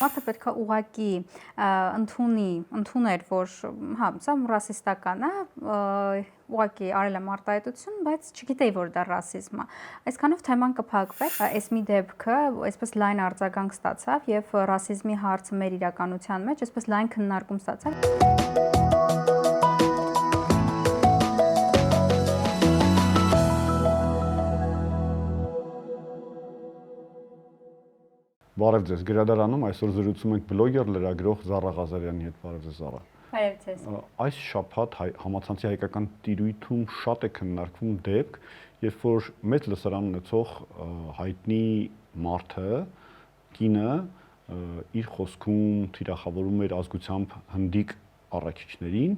Մարդը պետք է ուղղակի ընդուներ, որ հա, սա ռասիստական է, ուղղակի արել եմ արտահայտություն, բայց չգիտեի, որ դա ռասիզմ է։ Այսքանով թեման կփակվեր, այս մի դեպքը այսպես լայն արձագանք ստացավ եւ ռասիզմի հարցը մեր իրականության մեջ այսպես լայն քննարկում ստացավ։ Բարև ձեզ, գրադարանում այսօր զրուցում ենք բլոգեր, լրագրող Զառա Ղազարյանի հետ։ Բարև ձեզ, Զառա։ Բարև ձեզ։ Այս շաբաթ համացանցի հայկական տիրույթում շատ է քննարկվում դեպք, երբ որ մեծ լսարան ունեցող հայտնի մարդը, կինը, իր խոսքում թիրախավորում էր ազգությամբ հնդիկ առաքիչներին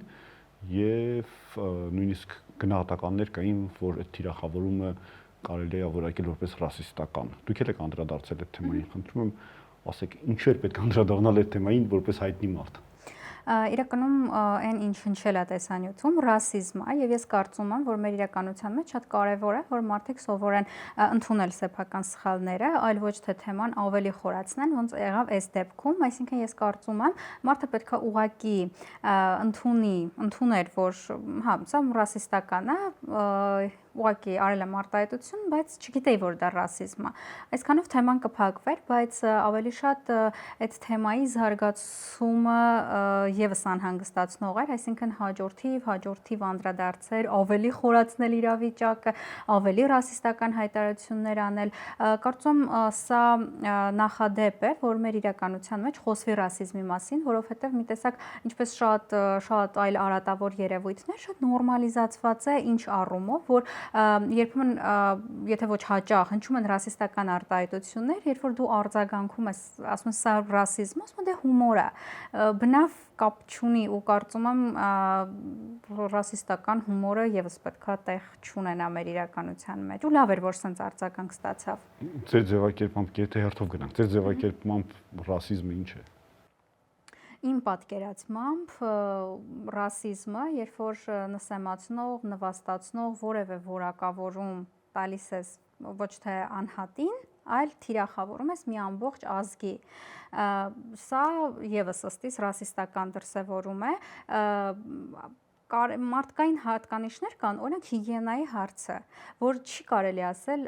եւ նույնիսկ գնահատականներ կային, որ այդ թիրախավորումը կարելի է որակել որպես ռասիստական։ Դուք եք անդրադարձել այդ թեմային, խնդրում եմ, ասեք, ինչու է պետք անդրադառնալ այդ թեմային որպես հայտնի մարդ։ Իրականում այն ինչ հնչել է տեսանյութում ռասիզմ է եւ ես կարծում եմ, որ մեր իրականության մեջ շատ կարեւոր է, որ մարդիկ սովորեն ընդունել սեփական սխալները, այլ ոչ թե թեման ավելի խորացնեն, ոնց եղավ այս դեպքում, այսինքն ես կարծում եմ, մարդը պետք է ուղղակի ընդուներ, որ հա, սա ռասիստական է, ուղղակի արել եմ արտահայտություն, բայց չգիտեի, որ դա ռասիզմ է։ Այսքանով թեման կփակվեր, բայց ավելի շատ այդ թեմայի զարգացումը եւս անհանգստացնող էր, այսինքն հաջորդիվ անդրադարձեր, ավելի խորացնել իրավիճակը, ավելի ռասիստական հայտարարություններ անել։ Կարծում սա նախադեպ է, որ մեր իրականության մեջ խոսվի ռասիզմի մասին, որովհետեւ մի տեսակ ինչպես շատ այլ արատավոր երևույթներ, շատ նորմալիզացված է ինչ առումով, որ երբեմն եթե ոչ հաճախ հնչում են ռասիստական արտահայտություններ, երբ որ դու արձագանքում ես, ասում ես սա ռասիզմ, ասում ես դե հումոր է, բնավ կապ չունի ու կարծում եմ ռասիստական հումորը եւս պետքա տեղ չունենա մեր իրականության մեջ։ Ու լավ էր, որ սենց արձագանք ստացավ։ Ձեր ձևակերպմամբ, եթե հերթով գնանք, ձեր ձևակերպմամբ ռասիզմը ինչ է։ Իմ պատկերացմամբ ռասիզմը, երբ որ նսեմացնող, նվաստացնող որևէ որակավորում տալիս ես ոչ թե անհատին, այլ թիրախավորում ես մի ամբողջ ազգի։ Սա եւս ըստիս ռասիստական դրսևորում է։ Մարդկային հատկանիշներ կան, օրինակ հիգիենայի հարցը, որ չի կարելի ասել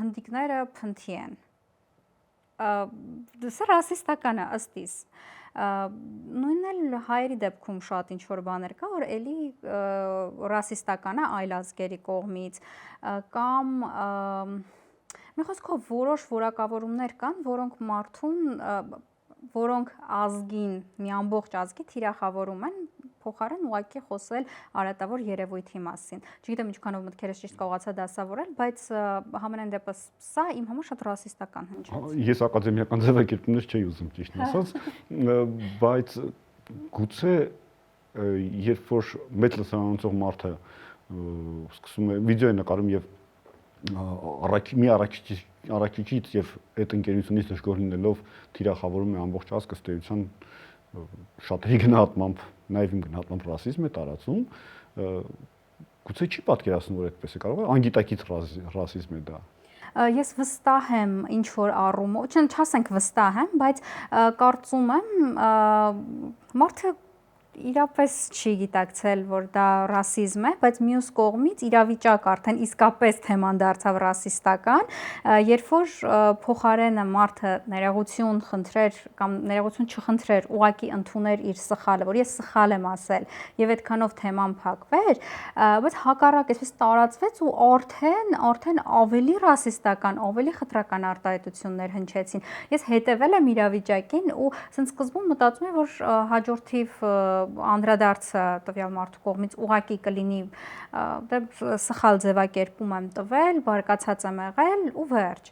հնդիկները փնթի են։ Սա ռասիստական է ըստիս։ Նույնն էլ հայերի դեպքում շատ ինչ-որ բաներ կա, որ էլի ռասիստական է այլ ազգերի կողմից, կամ մի խոսքով որոշ որակավորումներ կան, որոնք ազգին, մի ամբողջ ազգի թիրախավորում են, փոխարեն ուղղակի խոսել արատավոր երևույթի մասին։ Չգիտեմ ինչքանով մտքերս ճիշտ կարողացա դասավորել, բայց համենայն դեպս սա իմ համար շատ ռասիստական հնչեց։ Ես ակադեմիական ձևակերպումներ չէի ուզում ճիշտ ասած, բայց գուցե երբ որ մեծ լսարանացող մարդը սկսում է վիդեո է նկարում եւ մի առաքիչից եւ այդ ընկերությունից դժգոհ լինելով թիրախավորում է ամբողջ ազգը, ըստ էության շատերի գնահատմամբ, նաեւ իմ գնահատմամբ ռասիզմ է տարածում, գուցե չի պատկերացնում, որ այդպես է, կարող է անգիտակից ռասիզմ է դա։ Ես վստահ եմ ինչ որ առումով, չասենք վստահ եմ, բայց կարծում եմ մարդը իրապես չի գիտակցել, որ դա ռասիզմ է, բայց մյուս կողմից իրավիճակը արդեն իսկապես թեման դարձավ ռասիստական, երբ որ փոխարենը մարդը ներողություն խնդրեր կամ ներողություն չխնդրեր, ուղղակի ընդուներ իր սխալը, որ ես սխալ եմ ասել, եւ այդքանով թեման փակվեր, բայց հակառակ այսպես տարածվեց ու արդեն ավելի ռասիստական, ավելի խտրական արտահայտություններ հնչեցին։ Ես հետևել եմ իրավիճակին ու ասենց սկզբում մտածում եմ, որ հաջորդիվ անդրադարձը տվյալ մարդու կողմից ուղղակի կլինի դե սխալ ձևակերպում եմ տվել, բարկացած եմ եղել ու վերջ,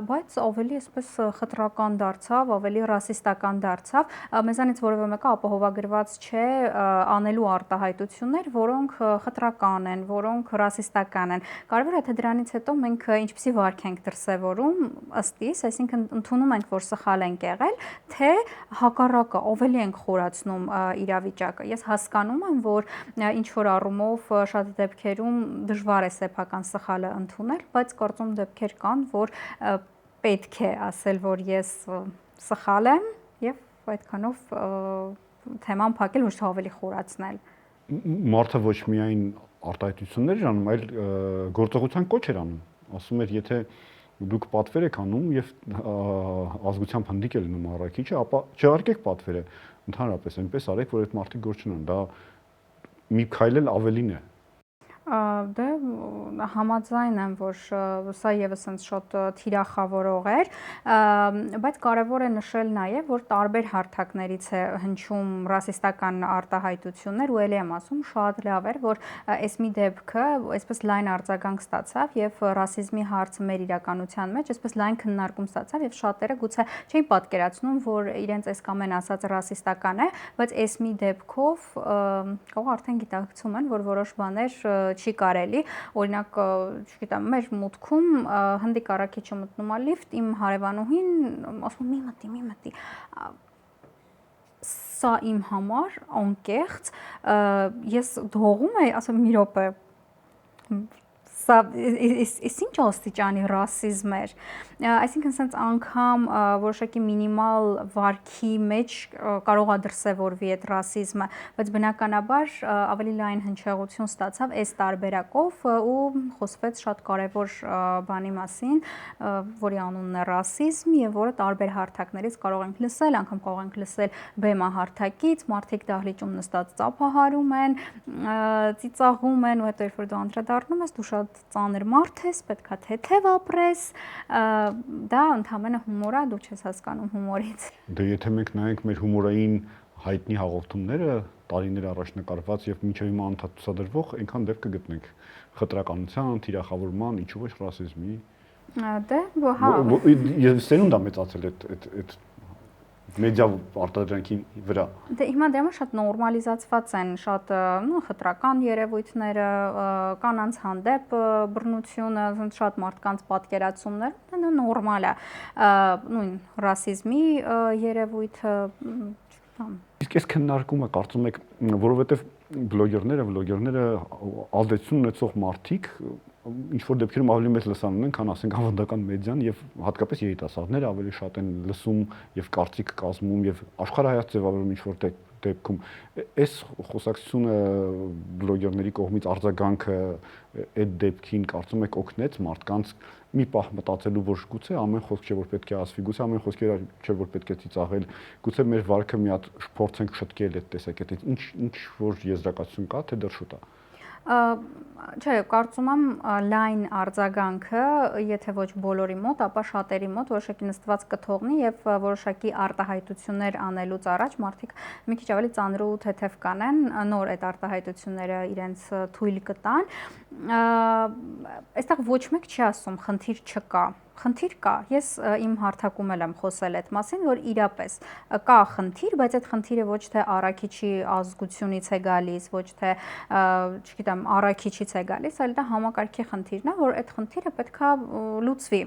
բայց ավելի այսպես խտրական դարձավ, ավելի ռասիստական դարձավ, մեզանից որևէ մեկը ապահովագրված չէ անելու արտահայտություններ, որոնք խտրական են, որոնք ռասիստական են։ Կարևորը թե դրանից հետո մենք ինչպեսի վարք ենք դրսևորում ըստիս, այսինքն ընդունում ենք, որ սխալ ենք եղել, թե հակառակը ավելի ենք խորացնում իրավիճակը։ Ես հասկանում եմ, որ ինչ որ առումով շատ դեպքերում դժվար է սեփական սխալը ընդունել, բայց կարծում դեպքեր կան, որ պետք է ասել, որ ես սխալ եմ եւ այդքանով թեման փակել, ոչ թե ավելի խորացնել։ Մարդը ոչ միայն արտահայտություններ էր անում, այլ գործողության կոչ էր անում։ Ասում էր, եթե դուք պատվեր եք անում եւ ազգությամբ հնդիկ է լինում առաքիչը, ապա չհարկեք պատվերը, ընդհանրապես այնպես արեք, որ այդ մարդիկ գործ չունեն։ Դա մի քայլ էլ ավելին է։ Դե համաձայն եմ, որ սա եւս այնց շատ թիրախավորող էր, բայց կարևոր է նշել նաեւ, որ տարբեր հարթակներից է հնչում ռասիստական արտահայտություններ ու ելի եմ ասում, շատ լավ էր, որ այս մի դեպքը այսպես լայն արձագանք ստացավ եւ ռասիզմի հարցը մեր իրականության մեջ այսպես լայն քննարկում ստացավ եւ շատերը գուցե չէին պատկերացնում, որ իրենց այս կամ այն ասածը ռասիստական է, բայց այս մի դեպքով կարող արդեն գիտակցում են, որ որոշ բաներ չի կարելի, օրինակ, չգիտեմ, մեր մուտքում հնդիկ առաքիչը մտնում է լիֆտ, իմ հարևանուհին ասում մի մտի, սա իմ համար անկեղծ, ես դողում եմ, ասում մի րոպե, սա ինչ աստիճանի ռասիզմ էր, այսինքն sense անգամ որոշակի մինիմալ վարքի մեջ կարող է դրսևորվի այդ ռասիզմը, բայց բնականաբար ավելի լայն հնչեղություն ստացավ այս տարբերակով ու խոսվեց շատ կարևոր բանի մասին, որի անունն է ռասիզմ եւ որը տարբեր հարթակներից կարող ենք լսել, անգամ կարող ենք լսել բեմահարթակից, մարդիկ դահլիճում նստած ծափահարում են, ծիծաղում են ու հետո երբ որ դու անդրադառնում ես, դու շատ ծանր մարդ ես, պետքա թեթև ապրես, դա ընդհանրապես հումոր է, դու չես հասկանում հումորից։ Դե եթե մենք նայենք մեր հումորային հայտնի հաղորդումները, տարիներ առաջ նկարված եւ մինչեւ հիմա անդադ ցուցադրվող, այնքան դեպք կգտնենք խտրականության, թիրախավորման, ինչու ոչ ռասիզմի։ Դե, հա։ Ես սերունդ եմ մեծացել այդ մեդիա արտադրանքի վրա։ Դե հիմա դրա համար շատ նորմալիզացված են շատ խտրական երևույթները, կանանց հանդեպ բռնությունը, շատ մարդկանց պատկերացումներ, դա նորմալ է։ Նույն ռասիզմի երևույթը, Իսկ այս քննարկումը կարծում եք, որովհետև բլոգերները ազդեցություն ունեցող մարդիկ ինչ որ դեպքերում ավելի մեծ լսանուն են, քան ասենք ավանդական մեդիան եւ հատկապես երիտասարդները ավելի շատ են լսում եւ կարծիք կազմում եւ աշխարհայաց ձևավորում ինչ որ դեպքում այս խոսակցությունը բլոգերների կողմից արձագանքը այդ դեպքին կարծում եք օգնեց մարդկանց մի պահ մտածելու, որ գուցե ամեն խոսք չէ որ պետք է ասվի, գուցե ամեն խոսքը չէ որ պետք է ծիծաղել, գուցե մեր վարքը մի հատ փորձենք շտկել այդ տեսակետից, ինչ որ եզրակացություն կա, թե դեռ շուտ է։ Չէ, կարծում եմ լայն արձագանքը, եթե ոչ բոլորի մոտ, ապա շատերի մոտ որոշակի նստված կթողնի եւ որոշակի արտահայտություններ անելուց առաջ մարդիկ մի քիչ ավելի ծանր ու թեթև կանեն, նոր այդ արտահայտությունները իրենց թույլ կտան։ Այստեղ ոչ մեկ չի ասում խնդիր չկա։ Խնդիր կա, ես իմ հարթակում եմ խոսել այդ մասին, որ իրապես կա խնդիր, բայց այդ խնդիրը ոչ թե առաքիչի ազգությունից է գալիս, ոչ թե, չգիտեմ, առաքիչից է գալիս, այլ դա համակարգի խնդիրն է, որ այդ խնդիրը պետքա լուծվի։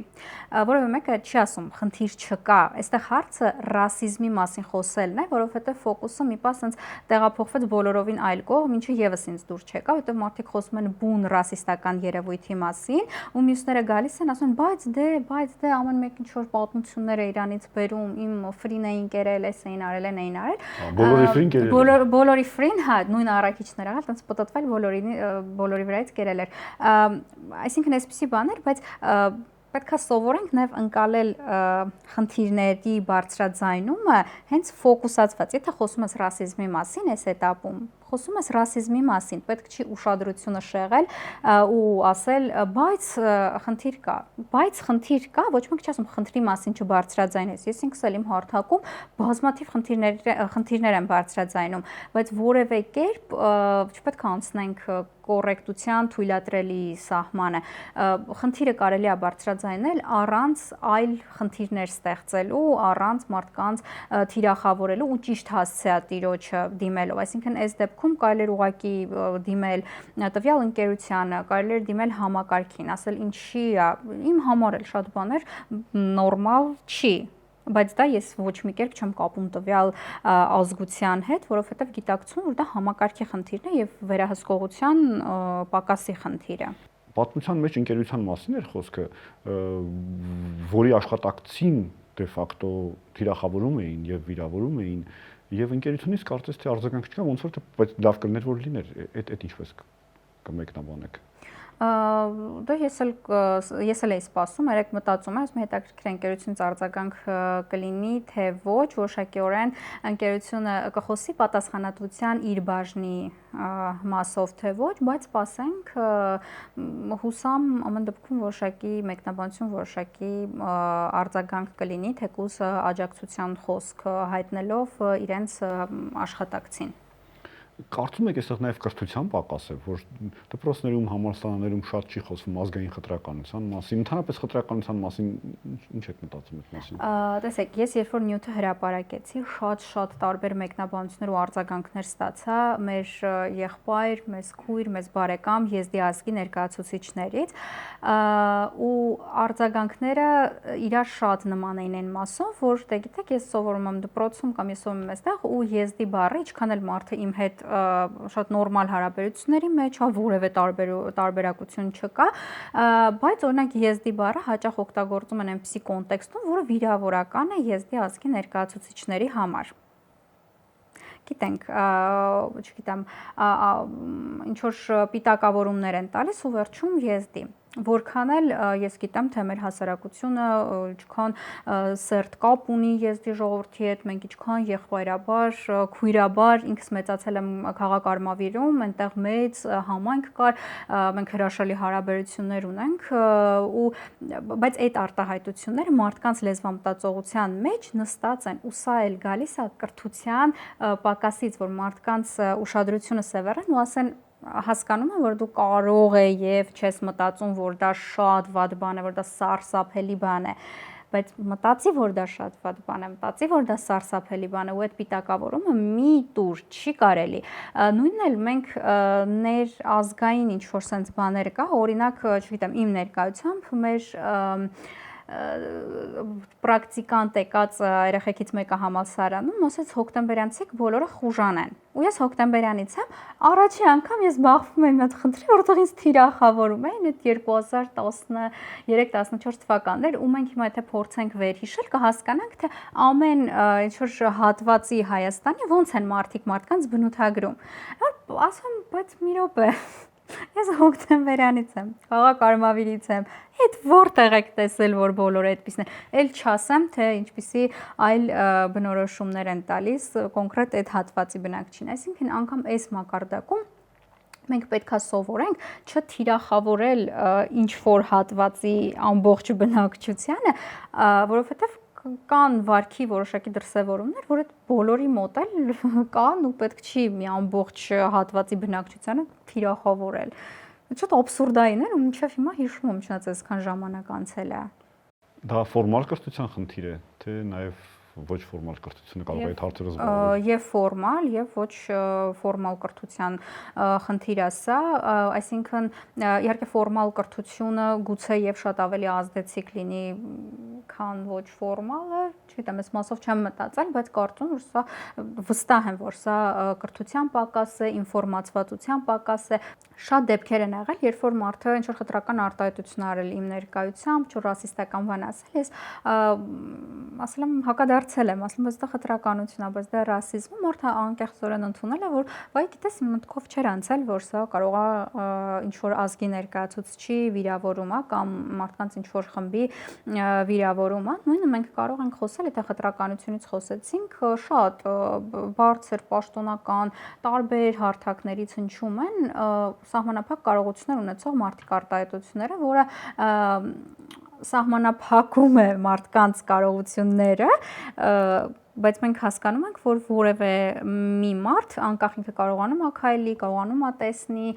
Որևէ մեկը չի ասում խնդիր չկա, այստեղ հարցը ռասիզմի մասին խոսելն է, որովհետև ֆոկուսը մի պահ sense տեղափոխվեց բոլորովին այլ կողմ, ինչը եւս ինձ դուր չեկա, որովհետև մարդիկ խոսում են բուն ռասիստական երևույթի մասին, ու մյուսները գալիս են ասում, բայց դե ամեն մեկ ինչ որ պատմություններ է իրանից բերում, իմ ֆրին էին կերել, էս էին արել, այն արել։ Բոլորի ֆրին կերել։ Բոլորի ֆրին, հա, նույն առաքիչներ աղալ, տենց պտտվել բոլորի վրայից կերել էր։ Այսինքն այսպիսի բաներ, բայց պետք է սովորենք նաև ընկալել խնդիրների բարձրաձայնումը հենց ֆոկուսացված։ Եթե խոսում ես ռասիզմի մասին այս этаպում, խոսում ես ռասիզմի մասին, պետք չի ուշադրությունը շեղել ու ասել, բայց խնդիր կա։ Բայց խնդիր կա, ոչ մեկ չի ասում խնդրի մասին չբարձրաձայնես։ Ես ինքս էլ իմ հարթակում բազմաթիվ խնդիրներ եմ բարձրաձայնում, բայց որևէ կերպ չպետք է անցնենք կոռեկտության թույլատրելի սահմանը։ Խնդիրը կարելի է բարձրաձայնել առանց այլ խնդիրներ ստեղծելու, առանց մարդկանց թիրախավորելու ու ճիշտ հասցեատիրոջը դիմելով։ Այսինքն այս դեպքում կարելի էր ուղղակի դիմել տվյալ ընկերությանը, կարելի էր դիմել համակարգին, ասել ինչի է, իմ համար էլ շատ բաներ նորմալ չի։ Բայց դա ես ոչ մի կերպ չեմ կապում տվյալ ազգության հետ, որովհետև գիտակցում որ դա համակարգի խնդիրն է եւ վերահսկողության պակասի խնդիր է։ Պատմության մեջ ընկերության մասին էր խոսքը, որի աշխատակցին դե ֆակտո թիրախավորում էին եւ վիրավորում էին եւ ընկերությունից կարծես թե արձագանք չկա, ոնց որ բայց լավ կլիներ որ լիներ, այդ ինչպես կմեկնաբանեք։ Դե ես էլ էի սպասում, երեք մտածում եմ, ասում հետաքրքիր ընկերությունից արձագանք կլինի, թե ոչ, որոշակիորեն ընկերությունը կխոսի պատասխանատվության իր բաժնի մասով, թե ոչ, բայց սպասենք, հուսամ ամեն դեպքում որոշակի մեկնաբանություն, որոշակի արձագանք կլինի, թեկուզ աջակցության խոսք հայտնելով իրենց աշխատակցին։ Կարծում եք այստեղ նաև կրթության պակաս է, որ դպրոցներում, համալսարաններում շատ չի խոսվում ազգային խտրականության մասին, ընդհանրապես խտրականության մասին ինչ եք մտածում այդ մասին։ Տեսեք, ես երբ որ նյութը հրապարակեցի, շատ տարբեր մեկնաբանություններ ու արձագանքներ ստացա մեր եղբայր, մեզ քույր, մեզ բարեկամ եզդի ազգի ներկայացուցիչներից, ու արձագանքները իրար շատ նման էին այն մասով, որ դե գիտեք, ես սովորում եմ դպրոցում կամ ես սովորում եմ այստեղ ու եզդի բառը ինչքան էլ մարդը իմ հետ շատ նորմալ հարաբերությունների մեջ, որևէ տարբերակություն չկա, բայց օրինակ եզդի բառը հաճախ օգտագործում են այնպիսի կոնտեքստում, որը վիրավորական է եզդի ազգի ներկայացուցիչների համար։ Գիտենք, չգիտեմ, ինչ որ պիտակավորումներ են տալիս ու վերջում եզդի։ Որքան էլ ես գիտեմ, թե մեր հասարակությունը ինչքան սերտ կապ ունի եզդի ժողովրդի հետ, մենք ինչքան եղբայրաբար, քույրաբար, ինքս մեծացել եմ քաղաք Արմավիրում, այնտեղ մեծ համայնք կար, մենք հրաշալի հարաբերություններ ունենք, բայց այդ արտահայտությունները մարդկանց լեզվամտածողության մեջ նստած են, ու սա էլ գալիս է կրթության պակասից, որ մարդկանց ուշադրությունը սևեռեն ու ասեն հասկանում եմ, որ դու կարող է եւ չես մտածում, որ դա շատ վատ բան է, որ դա սարսափելի բան է, բայց մտածի, որ դա շատ վատ բան է, մտածի, որ դա սարսափելի բան է ու այդ պիտակավորումը մի տուր չի կարելի։ Նույնն էլ մենք ներազգային ինչ որ sense բաներ կա, օրինակ, չգիտեմ, իմ ներկայությամբ մեր պրակտիկանտ եկած երեխեքից մեկը համալսարանում ասեց հոկտեմբերյանցիք բոլորը խուժան են։ Ու ես հոկտեմբերյանից եմ, առաջի անգամ ես բախվում եմ այդ խնդրի, որտեղ ինձ թիրախավորում էին այդ 2013-14 թվականներ, ու մենք հիմա եթե փորձենք վերհիշել, կհասկանանք, թե ամեն ինչ որ հատվածի Հայաստանի ոնց են մարդկանց բնութագրում։ Ասում եմ, բայց մի րոպե, ես հոկտեմբերյանից եմ, քաղաք Արմավիրից եմ, այդ որտեղ եք տեսել, որ բոլորը այդպիսն են, էլ չասեմ, թե ինչպիսի այլ բնորոշումներ են տալիս կոնկրետ այդ հատվածի բնակչին, այսինքն անգամ այս մակարդակում մենք պետք է սովորենք չթիրախավորել ինչ-որ հատվածի ամբողջ բնակչությանը, որովհետև կան վարքի որոշակի դրսևորումներ, որ այդ բոլորի մոտ էլ կան ու պետք չի մի ամբողջ հատվածի բնակչությանը թիրախավորել։ Շատ абսուրդային է ու մինչև հիմա հիշում եմ, չնայած այսքան ժամանակ անցել է։ Դա ֆորմալ կրթության խնդիր է, թե նաև ոչ ֆորմալ կրթությունը կարող է այդ հարցերը զբաղվել։ Եվ ֆորմալ, եւ ոչ ֆորմալ կրթության խնդիր է սա, այսինքն իհարկե ֆորմալ կրթությունը գուցե եւ շատ ավելի ազդեցիկ լինի, քան ոչ ֆորմալը, չգիտեմ, այս մասով չեմ մտածել, բայց կարծում եմ, որ սա վստահ եմ, որ սա կրթության պակաս է, ինֆորմացվածության պակաս է։ Շատ դեպքեր են եղել, երբ որ մարդը ինչ որ խտրական արտահայտություն արել իմ ներկայությամբ, ինչ որ ռասիստական բան ասել, ես ասել եմ հակադարձել եմ, ասում եմ, բայց դա խտրականություն է, բայց դա ռասիզմ է, մարդը անկեղծորեն ընդունել է, որ վայ, գիտես, իմ մտքով չէր անցել, որ սա կարող է ինչ որ ազգի ներկայացուցչի վիրավորում է կամ մարդկանց ինչ որ խմբի վիրավորում է։ Նույնը մենք կարող ենք խոսել, եթե խտրականությունից խոսեցինք, շատ բարձր պաշտոնական տարբեր հարթակներից հնչում են սահմանափակ կարողություններ ունեցող մարդիկ արտահայտությունները, որը սահմանափակում է մարդկանց կարողությունները, բայց մենք հասկանում ենք, որ որևէ մի մարդ անկախ ինքը կարողանում է քայլի, կարողանում է տեսնի,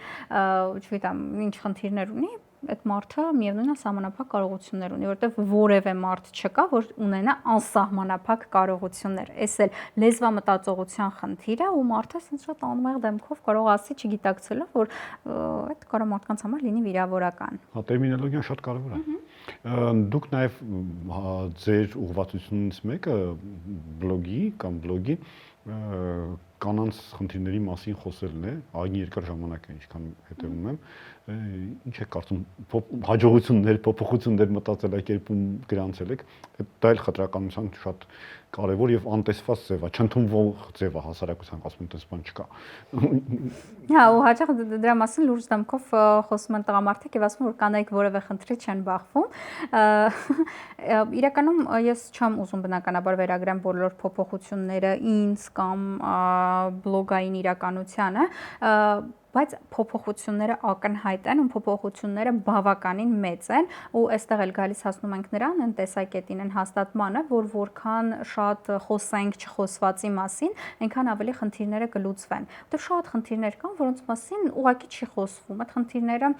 չգիտեմ, ինչ խնդիրներ ունի, այդ մարդը միևնույն է սահմանափակ կարողություններ ունի, որովհետև որևէ մարդ չկա, որ ունենա անսահմանափակ կարողություններ։ Էս էլ լեզվամտածողության խնդիր է ու մարդը ասես շատ անմեղ դեմքով կարող ասի չգիտակցելով, որ այդ կարող մարդկանց համար լինի վիրավորական։ Հա, տերմինոլոգիան շատ կարևոր է։ Դուք նաև ձեր ուղղվածությունից մեկը բլոգի կանանց խնդիրների մասին խոսելն է, այն երկար ժամանակ է ինչքան հետևում եմ, ինչ է կարծում հաջողություններ, փոփոխություններ մտածելակերպում գրանցել եք, դա էլ խտրականության շատ կարևոր եւ անտեսված ձև է, չընդունվող ձև է հասարակության, ասում եմ, բան չկա։ Հա, ու հաճախ դրա մասին լուրջ դեմքով խոսում են տղամարդիկ եւ ասում որ կանայք որևէ խնդրի չեն բախվում։ Իրականում ես չեմ ուզում բնականաբար վերագրեմ բոլոր փոփոխությունները ինձ կամ բլոգային իրականությանը, բայց փոփոխությունները ակնհայտ են ու փոփոխությունները բավականին մեծ են ու այստեղ էլ գալիս հասնում ենք նրան այն տեսակետին են հաստատմանը որ որքան շատ խոսենք չխոսվածի մասին այնքան ավելի խնդիրները կլուծվեն որտեղ շատ խնդիրներ կան որոնց մասին ուղղակի չի խոսվում այդ խնդիրները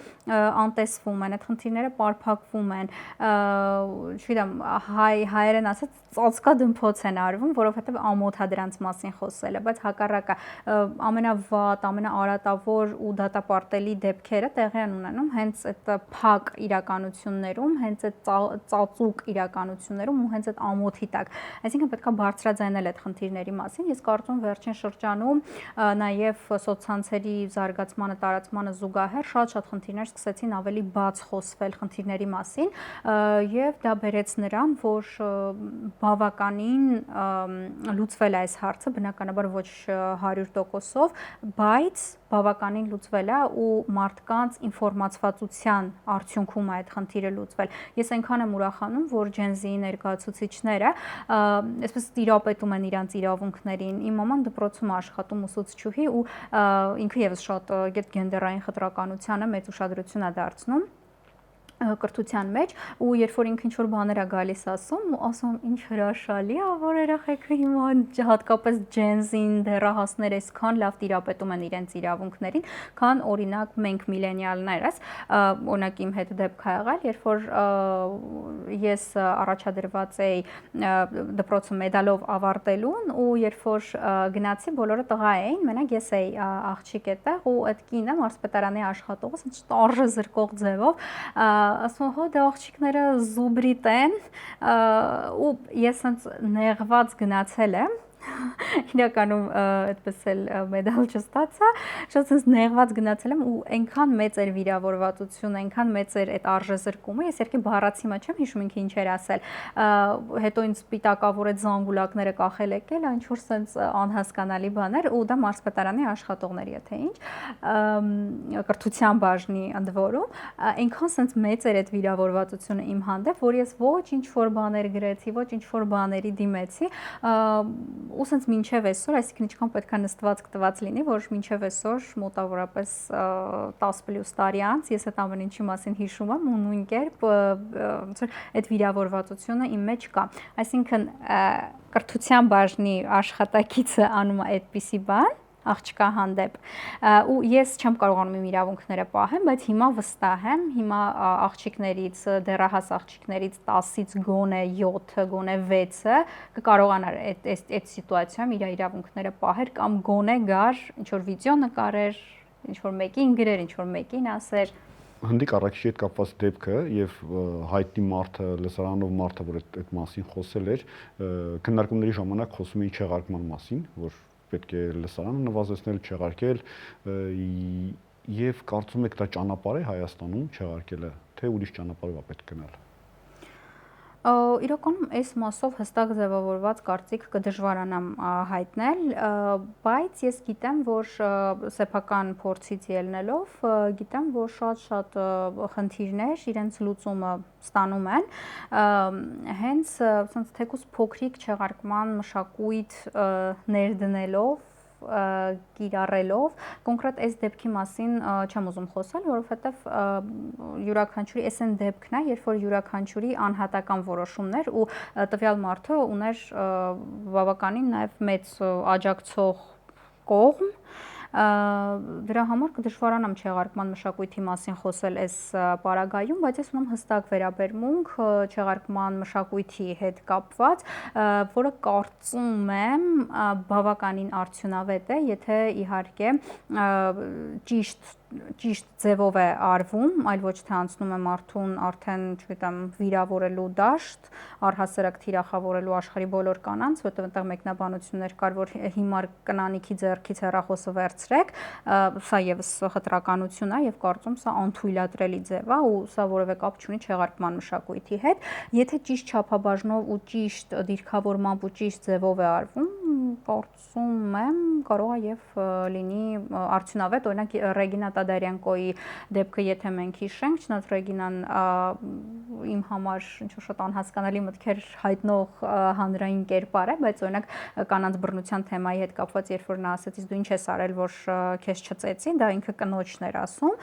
անտեսվում են այդ խնդիրները պարփակվում են չգիտեմ հայերեն ասած ծածկադմփոց են արվում որովհետև ամոթ է դրանց մասին խոսելը բայց հակառակը ամենավատ ամենաարատավոր ու դատապարտելի դեպքերը տեղի են ունենում հենց այդ փակ իրականություններում, հենց այդ ծածուկ իրականություններում ու հենց այդ ամոթի տակ։ Այսինքն պետքա բարձրաձայնել այդ խնդիրների մասին։ Ես կարծում վերջին շրջանում նաև սոցցանցերի զարգացմանը, տարածմանը զուգահեռ շատ խնդիրներ սկսեցին ավելի բաց խոսվել խնդիրների մասին եւ դա բերեց նրան, որ բավականին լուծվել է այս հարցը, բնականաբար ոչ 100%-ով, բայց բավականին լուծվել է ու մարդկանց ինֆորմացվածության արդյունքում է այդ խնդիրը լուծվել։ Ես այնքան եմ ուրախանում, որ Gen Z-ի ներկայացուցիչները այսպես տիրապետում են իրանց իրավունքներին։ Իմ մաման դպրոցում է աշխատում ուսուցչուհի ու ինքը եւս շատ գենդերային խտրականությանը մեծ ուշադրություն է դարձնում կրթության մեջ ու երբ որ ինքը ինչ-որ բաներ է գալիս ասում ինչ հրաշալի է որ երեխեքը հիմա հատկապես Gen Z-ին դեռահասներ այսքան լավ տիրապետում են իրենց իրավունքներին, քան օրինակ մենք միլենիալներս, օրինակ իմ հետ դեպք ա եղել, երբ որ ես առաջադրված էի դպրոցը մեդալով ավարտելուն ու երբ որ գնացի բոլորը տղա էին, մենակ ես էի աղջիկ այդտեղ ու այդ կինը մարզպետարանի աշխատողը ասենց տարժը զրկող ձևով ասում հո դա աղջիկները զուբրիտ են ու ես հենց նեղված գնացել եմ իրականում այդպես էլ մեդալ չստացա, շատ sense նեղված գնացել եմ ու այնքան մեծ էր վիրավորվածությունը, այնքան մեծ էր այդ արժեզրկումը, ես երկի բառացի մեջ եմ հիշում ինքը ինչ էր ասել, հետո ինձ սպիտակավոր այդ զանգուլակները կախել եկել, ինչ որ sense անհասկանալի բաներ ու դա մարզպետարանի աշխատողների է թե ինչ, կրթության բաժնի ընդ որում, այնքան sense մեծ էր այդ վիրավորվածությունը իմ հանդեպ, որ ես ոչ ինչ որ բաներ գրեցի, ոչ ինչ որ բաների դիմեցի ու sense մինչև այսօր, այսինքն ինչքան պետք է նստված կտված լինի, որ մինչև այսօր մոտավորապես 10+ տարի անց ես այդ ամեն ինչի մասին հիշում եմ ու նույն կերպ այդ վիրավորվածությունը իմ մեջ կա։ Այսինքն կրթության բաժնի աշխատակիցը անում է այդպիսի բան աղջկա հանդեպ ու ես չեմ կարողանում իմ իրավունքները պահեմ, բայց հիմա վստահ եմ, հիմա աղջիկներից, դեռահաս աղջիկներից 10-ից գոնե 7-ը, գոնե 6-ը կկարողանար այդ սիտուացիայում իր իրավունքները պահեր կամ գոնե գար ինչ որ վիդեո նկարեր, ինչ որ մեկին գրեր, ինչ որ մեկին ասեր հնդիկ առաքիչի հետ կապված դեպքը եւ հայտնի մարդը, լսարանով մարդը, որ այդ մասին խոսել էր, քննարկումների ժամանակ խոսում էին չեղարկման մասին, որ պետք է լսարանը նվազեցնել, չեղարկել եւ կարծում եք դա ճանապարհ է Հայաստանում չեղարկելը, թե ուրիշ ճանապարհով է պետք գնալ։ Իրականում այս մասով հստակ ձևավորված կարծիք կդժվարանամ հայտնել, բայց ես գիտեմ, որ սեփական փորձից ելնելով, գիտեմ, որ շատ խնդիրներ իրենց լուծումը ստանում են, հենց թեկուզ փոքրիկ չեղարկման մշակույթ ներդնելով կիրառելով կոնկրետ այս դեպքի մասին չեմ ուզում խոսել, որովհետև յուրաքանչյուրի էսեն դեպքն է, երբ որ յուրաքանչյուրի անհատական որոշումներ ու տվյալ մարդը ուներ բավականին նաև մեծ աջակցող կողմ դրա համար կդժվարանամ չեղարկման մշակույթի մասին խոսել այս պարագայում, բայց ես ունեմ հստակ վերաբերմունք չեղարկման մշակույթի հետ կապված, որը կարծում եմ բավականին արդյունավետ է, եթե իհարկե ճիշտ ճիշտ ձևով է արվում, այլ ոչ թե անցնում է մարդուն արդեն, չգիտեմ, վիրավորելու դաշտ, առհասարակ թիրախավորելու աշխարհի բոլոր կանանց, որտեղ այնտեղ մեկնաբանություններ կար, որ հիմար կնանիքի ձեռքից հեռախոսը վերցրեք, սա եւս խտրականություն է եւ կարծում սա անթույլատրելի ձև է ու սա որևէ կապ չունի չեղարկման մշակույթի հետ։ Եթե ճիշտ չափաբաժնով ու ճիշտ դիրքավորմամբ ու ճիշտ ձևով է արվում, կարծում եմ կարող է եւ լինի արդյունավետ, օրինակ Ռեգինա Տադարյանկոյի դեպքը եթե մենք հիշենք, չնայած Ռեգինան իմ համար ինչ-որ շատ անհասկանալի մտքեր հայտնող հանրային կերպար է, բայց օրինակ կանանց բռնության թեմայի հետ կապված, երբ որ նա ասաց, դու ինչ ես արել, որ քեզ չծեցի, դա ինքը կնոջն էր ասում,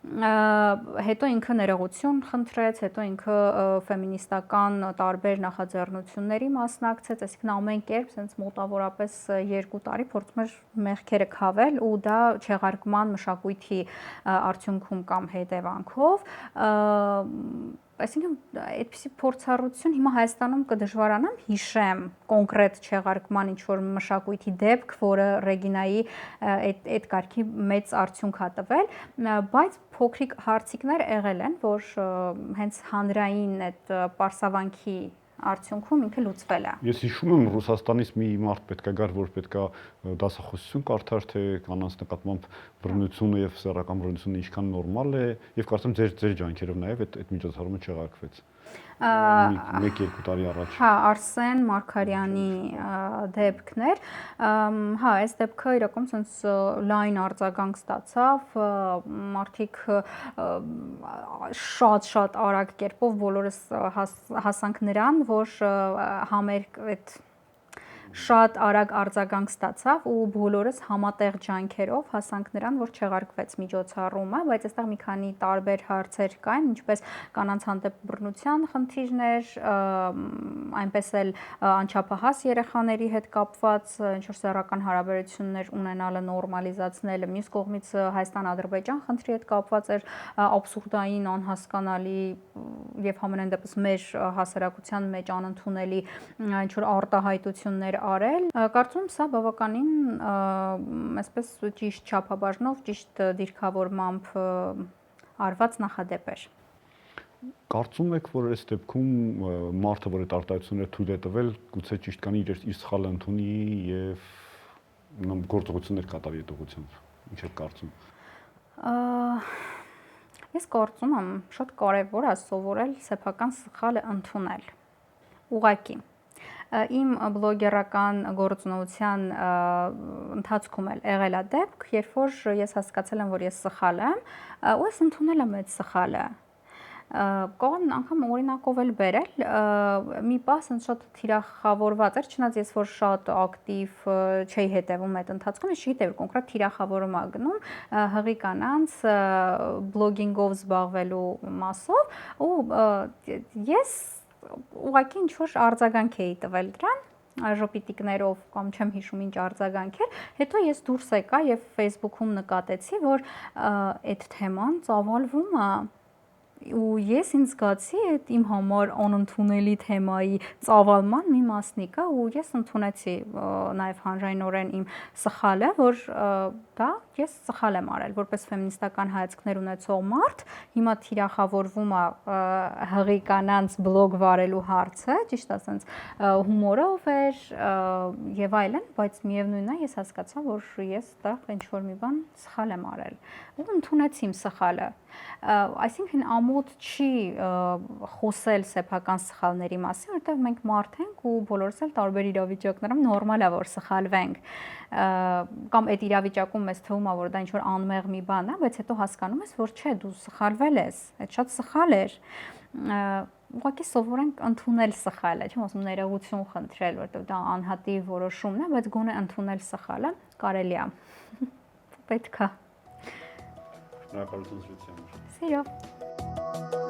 հետո ինքը ներողություն խնդրեց, հետո ինքը ֆեմինիստական տարբեր նախաձեռնությունների մասնակցեց, այսինքն ամեն կերպ sense մոտավորապես 2 տարի փորձում էր մեղքերը քավել ու դա չեղարկման մշակույթի արդյունքում կամ հետևանքով, այսինքն այդպիսի փորձառություն հիմա Հայաստանում կդժվարանամ հիշեմ կոնկրետ չեղարկման ինչ որ մշակույթի դեպք, որը Ռեգինայի այդ կարգի մեծ արդյունք ա տվել, բայց փոքրիկ հարցիկներ եղել են, որ հենց հանրային այդ պարսավանքի արդյունքում ինքը լուծվել է։ Ես հիշում եմ Ռուսաստանից մի մարդ պետք է գար, որ պետք է դասախոսություն կարդար, թե կանանց նկատմամբ բռնությունը եւ սեռական բռնությունը ինչքան նորմալ է, եւ կարծեմ ձեր ջանքերով նաեւ այդ միջոցառումը չեղարկվեց։ 1-2 տարի առաջ։ Հա, Արսեն Մարգարյանի դեպքն էր։ Հա, այս դեպքը իրականում sense լայն արձագանք ստացավ, մարդիկ շատ արագ կերպով բոլորս հասանք նրան, որ համերգ այդ շատ արագ արձագանք ստացավ ու բոլորս համատեղ ջանքերով հասանք նրան, որ չեղարկվեց միջոցառումը, բայց այստեղ մի քանի տարբեր հարցեր կային, ինչպես կանանց հանդեպ բռնության խնդիրներ, այնպես էլ անչափահաս երեխաների հետ կապված ինչ որ սեռական հարաբերություններ ունենալը նորմալիզացնելը, մյուս կողմից Հայաստան-Ադրբեջան խնդրի հետ կապված էր աբսուրդային, անհասկանալի եւ համենայն դեպս մեր հասարակության մեջ անընդունելի ինչ որ արտահայտություններ արել, կարծում սա բավականին այսպես ճիշտ չափաբաժնով, ճիշտ դիրքավորմամբ արված նախադեպ էր։ Կարծում եք, որ այս դեպքում մարդը, որ այդ արտահայտությունները թույլ է տվել, գուցե ճիշտ կանի իր սխալը ընդունի եւ գործողություններ կատարի այդ ուղղությամբ։ Ինչ եք կարծում։ Ես կարծում եմ շատ կարևոր է սովորել սեփական սխալը ընդունել։ Ուղղակի իմ բլոգերական գործունեության ընթացքում էլ եղել է դեպք, երբ որ ես հասկացել եմ, որ ես սխալ եմ, ու ես ընդունել եմ այդ սխալը։ Կողմ անգամ օրինակով էլ բերել, մի պահ շատ թիրախավորված էր, չնայած ես որ շատ ակտիվ չէի հետևում այդ ընթացքում, ես չգիտեի որ կոնկրետ թիրախավորում ա գնում հղի կանանց բլոգինգով զբաղվելու մասով ու ես ուղղակի ինչ որ արձագանք էի տվել դրան ժոպիտիկներով կամ չեմ հիշում ինչ արձագանք էր, հետո ես դուրս եկա եւ Facebook-ում նկատեցի, որ այդ թեման ծավալվում է ու ես ինձ զգացի այդ իմ համար անընդունելի թեմայի ծավալման մի մասնիկ է ու ես ընդունեցի նաև հանրայնորեն իմ սխալը, որ դա ես սխալ եմ արել որպես ֆեմինիստական հայացքներ ունեցող մարդ, հիմա թիրախավորվում է հղի կանանց բլոգ վարելու հարցը, ճիշտ ասած հումորով էր եւ այլն, բայց միևնույնն է ես հասկացա, որ ես այդտեղ ինչ որ մի բան սխալ եմ արել ու ընդունեցի իմ սխալը։ Այսինքն ամոթ չի խոսել սեփական սխալների մասին, որտեղ մենք մարդ ենք ու բոլորս էլ տարբեր իրավիճակներում նորմալ է որ սխալվենք կամ այդ իրավիճակում մեզ թվում է որ դա ինչ որ անմեղ մի բան է, բայց հետո հասկանում ես որ չէ, դու սխալվել ես, այդ շատ սխալ էր։ Ուղղակի սովորենք ընդունել սխալը, չեմ ասում ներողություն խնդրել, որտեղ դա անհատի որոշումն է, բայց գոնե ընդունել սխալը կարելի է։ Պետք է։ Շնորհակալություն զրույցի համար։ Սիրով։